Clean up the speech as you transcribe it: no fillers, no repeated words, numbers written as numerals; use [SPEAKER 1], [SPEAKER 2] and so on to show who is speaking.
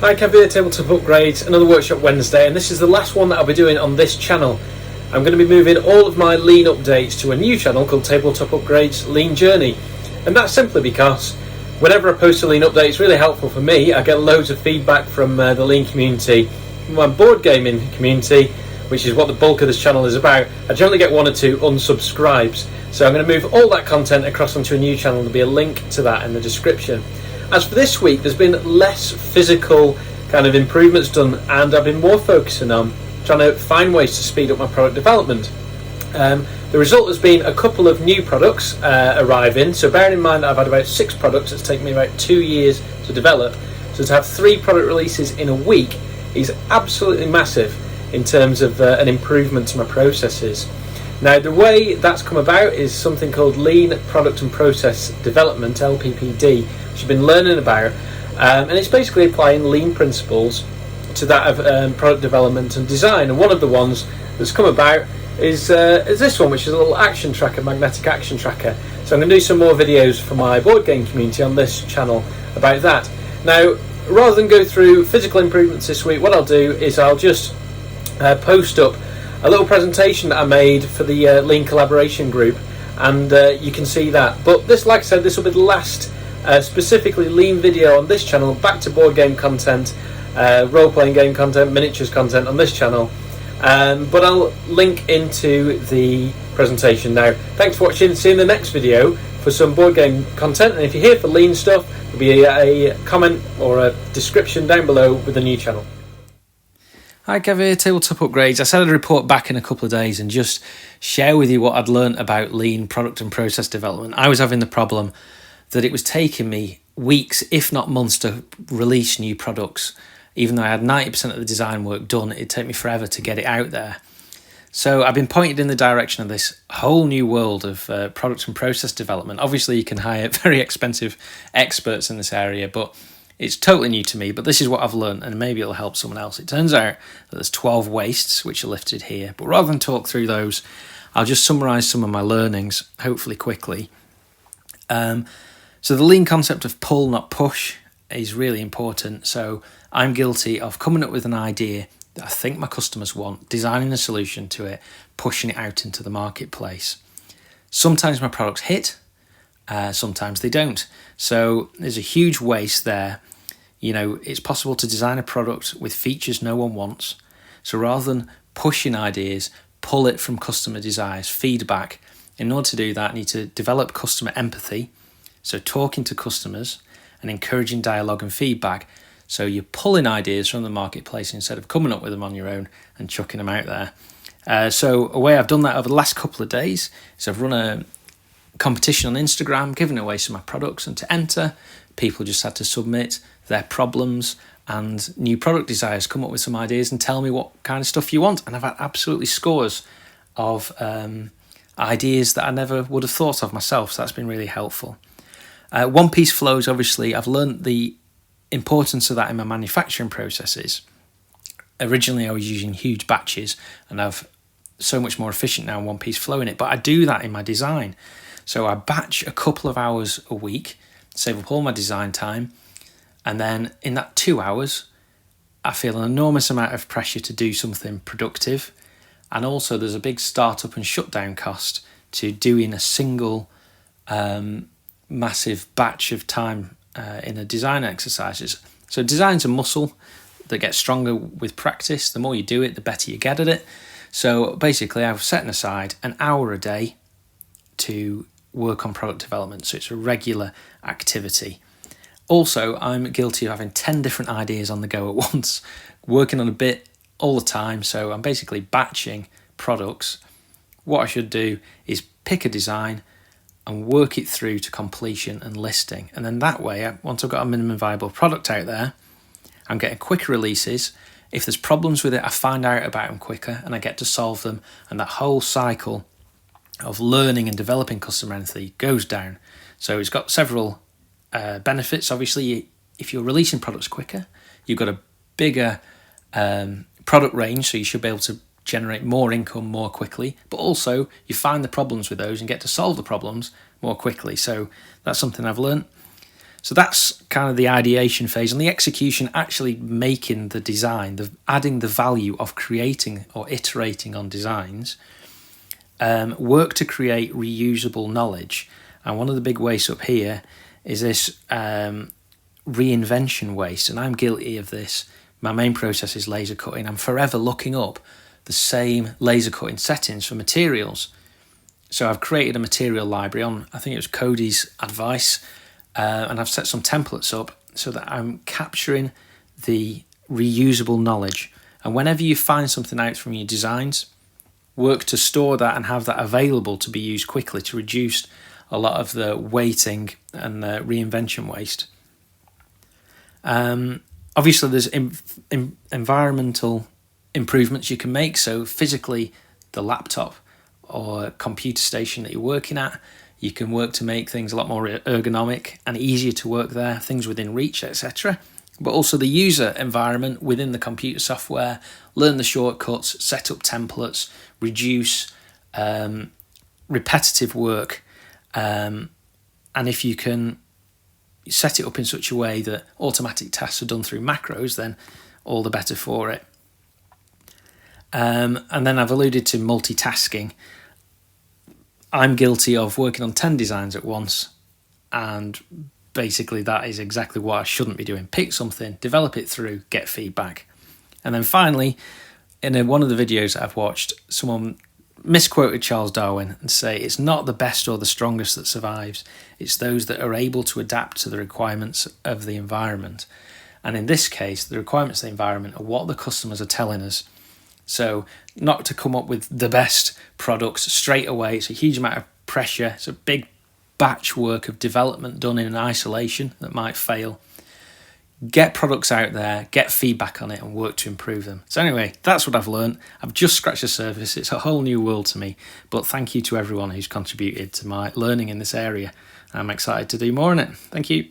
[SPEAKER 1] Hi, Kev here, Tabletop Upgrades, another workshop Wednesday, and this is the last one that I'll be doing on this channel. I'm going to be moving all of my lean updates to a new channel called Tabletop Upgrades Lean Journey, and that's simply because whenever I post a lean update, it's really helpful for me. I get loads of feedback from the lean community, from my board gaming community, which is what the bulk of this channel is about. I generally get one or two unsubscribes, so I'm going to move all that content across onto a new channel. There'll be a link to that in the description. As for this week, there's been less physical kind of improvements done, and I've been more focusing on trying to find ways to speed up my product development. The result has been a couple of new products arriving, so bearing in mind that I've had about 6 products, it's taken me about 2 years to develop, so to have 3 product releases in a week is absolutely massive in terms of an improvement to my processes. Now, the way that's come about is something called Lean Product and Process Development, LPPD, which I've been learning about, and it's basically applying lean principles to that of product development and design. And one of the ones that's come about is this one, which is a little action tracker, magnetic action tracker. So I'm going to do some more videos for my board game community on this channel about that. Now, rather than go through physical improvements this week, what I'll do is I'll just post up a little presentation that I made for the Lean Collaboration group, and you can see that. But this, like I said, this will be the last specifically lean video on this channel. Back to board game content, role-playing game content, miniatures content on this channel. But I'll link into the presentation now. Thanks for watching. See you in the next video for some board game content. And if you're here for lean stuff, there'll be a comment or a description down below with the new channel. Hi, Kev here, Tabletop Upgrades. I said I'd report back in a couple of days and just share with you what I'd learnt about lean product and process development. I was having the problem that it was taking me weeks, if not months, to release new products. Even though I had 90% of the design work done, it'd take me forever to get it out there. So I've been pointed in the direction of this whole new world of product and process development. Obviously, you can hire very expensive experts in this area, but it's totally new to me. But this is what I've learned, and maybe it'll help someone else. It turns out that there's 12 wastes, which are listed here. But rather than talk through those, I'll just summarise some of my learnings, hopefully quickly. So the lean concept of pull, not push, is really important. So I'm guilty of coming up with an idea that I think my customers want, designing a solution to it, pushing it out into the marketplace. Sometimes my products hit, sometimes they don't. So there's a huge waste there. You know, it's possible to design a product with features no one wants. So rather than pushing ideas, pull it from customer desires, feedback. In order to do that, I need to develop customer empathy. So talking to customers and encouraging dialogue and feedback. So you're pulling ideas from the marketplace instead of coming up with them on your own and chucking them out there. So a way I've done that over the last couple of days is I've run a competition on Instagram, giving away some of my products, and to enter, people just had to submit their problems and new product desires, come up with some ideas and tell me what kind of stuff you want. And I've had absolutely scores of ideas that I never would have thought of myself, so that's been really helpful. One-piece flows, obviously, I've learned the importance of that in my manufacturing processes. Originally, I was using huge batches, and I've so much more efficient now in one-piece flow in it, but I do that in my design. So I batch a couple of hours a week, save up all my design time, and then in that 2 hours, I feel an enormous amount of pressure to do something productive, and also there's a big startup and shutdown cost to doing a single massive batch of time in a design exercises. So design's a muscle that gets stronger with practice. The more you do it, the better you get at it. So basically, I've set aside an hour a day to work on product development. So it's a regular activity. Also, I'm guilty of having 10 different ideas on the go at once, working on a bit all the time. So I'm basically batching products. What I should do is pick a design and work it through to completion and listing. And then that way, once I've got a minimum viable product out there, I'm getting quicker releases. If there's problems with it, I find out about them quicker and I get to solve them. And that whole cycle of learning and developing customer empathy goes down. So it's got several benefits. Obviously, if you're releasing products quicker, you've got a bigger product range, so you should be able to generate more income more quickly, but also you find the problems with those and get to solve the problems more quickly. So that's something I've learned. So that's kind of the ideation phase, and the execution, actually making the design, adding the value of creating or iterating on designs. Work to create reusable knowledge. And one of the big wastes up here is this reinvention waste, and I'm guilty of this. My main process is laser cutting. I'm forever looking up the same laser cutting settings for materials. So I've created a material library on, I think it was Cody's advice, and I've set some templates up so that I'm capturing the reusable knowledge. And whenever you find something out from your designs, work to store that and have that available to be used quickly to reduce a lot of the waiting and the reinvention waste. Obviously, there's environmental improvements you can make. So physically, the laptop or computer station that you're working at, you can work to make things a lot more ergonomic and easier to work there, things within reach, etc. But also the user environment within the computer software, learn the shortcuts, set up templates, reduce repetitive work. And if you can set it up in such a way that automatic tasks are done through macros, then all the better for it. And then I've alluded to multitasking. I'm guilty of working on 10 designs at once, and basically that is exactly what I shouldn't be doing. Pick something, develop it through, get feedback. And then finally, in one of the videos that I've watched, someone misquoted Charles Darwin and say it's not the best or the strongest that survives, it's those that are able to adapt to the requirements of the environment. And in this case, the requirements of the environment are what the customers are telling us. So not to come up with the best products straight away. It's a huge amount of pressure. It's a big batch work of development done in isolation that might fail. Get products out there, get feedback on it, and work to improve them. So anyway, that's what I've learned. I've just scratched the surface. It's a whole new world to me. But thank you to everyone who's contributed to my learning in this area. I'm excited to do more on it. Thank you.